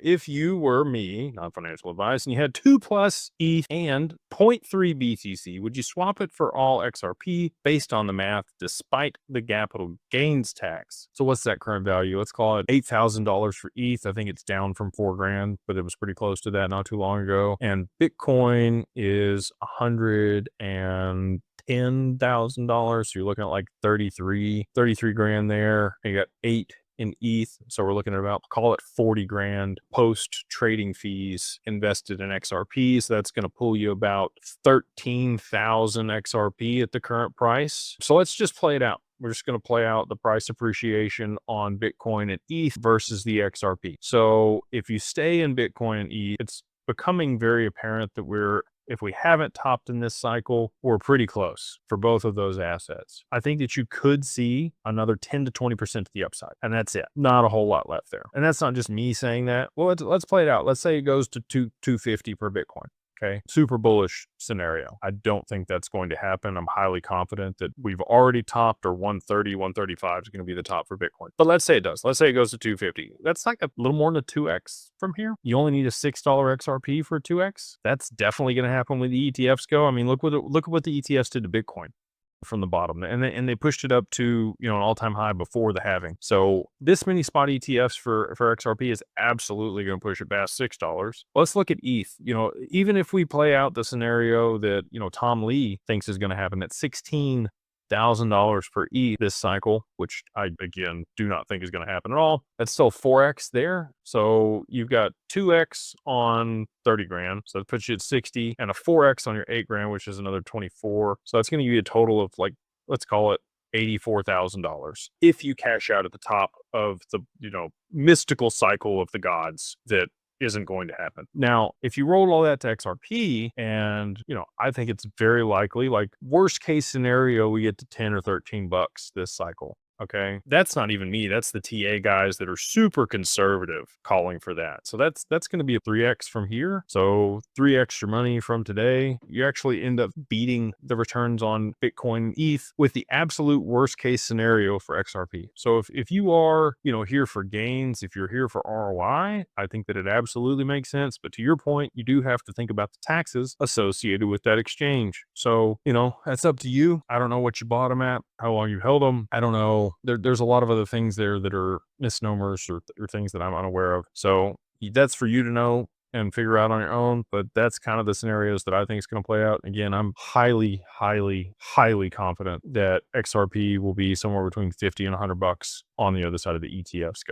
If you were me, non-financial advice, and you had 2 plus ETH and zero point 0.3 BTC, would you swap it for all XRP based on the math despite the capital gains tax? So what's that current value? Let's call it $8,000 for ETH. I think it's down from 4 grand, but it was pretty close to that not too long ago. And Bitcoin is $110,000. So you're looking at like 33 grand there. You got 8 in ETH. So we're looking at about, call it 40 grand post trading fees invested in XRP. So that's going to pull you about 13,000 XRP at the current price. So let's just play it out. We're just going to play out the price appreciation on Bitcoin and ETH versus the XRP. So if you stay in Bitcoin and ETH, it's becoming very apparent that if we haven't topped in this cycle, we're pretty close for both of those assets. I think that you could see another 10 to 20% to the upside, and that's it. Not a whole lot left there. And that's not just me saying that. Well, let's play it out. Let's say it goes to 250 per Bitcoin. Okay. Super bullish scenario. I don't think that's going to happen. I'm highly confident that we've already topped, or 130, 135 is going to be the top for Bitcoin. But let's say it does. Let's say it goes to 250. That's like a little more than a 2x from here. You only need a $6 XRP for a 2x. That's definitely going to happen when the ETFs go. I mean, look what the ETFs did to Bitcoin from the bottom, and they pushed it up to, an all-time high before the halving. So this many spot ETFs for XRP is absolutely going to push it past $6. Let's look at ETH. Even if we play out the scenario that Tom Lee thinks is going to happen at $16,000 per ETH this cycle, which I again do not think is going to happen at all, that's still 4x there. So you've got 2x on 30 grand, so that puts you at 60, and a 4x on your 8 grand, which is another 24. So that's going to give you a total of, like, let's call it $84,000 if you cash out at the top of the mystical cycle of the gods that isn't going to happen. Now, if you roll all that to XRP, and I think it's very likely, like worst case scenario, we get to 10 or 13 bucks this cycle. Okay. That's not even me. That's the TA guys that are super conservative calling for that. So that's going to be a 3x from here. So 3x your money from today. You actually end up beating the returns on Bitcoin and ETH with the absolute worst case scenario for XRP. So if you are, here for gains, if you're here for ROI, I think that it absolutely makes sense. But to your point, you do have to think about the taxes associated with that exchange. So, that's up to you. I don't know what you bought them at, how long you held them. I don't know. There's a lot of other things there that are misnomers or things that I'm unaware of. So that's for you to know and figure out on your own. But that's kind of the scenarios that I think is going to play out. Again, I'm highly, highly, highly confident that XRP will be somewhere between 50 and 100 bucks on the other side of the ETFs going.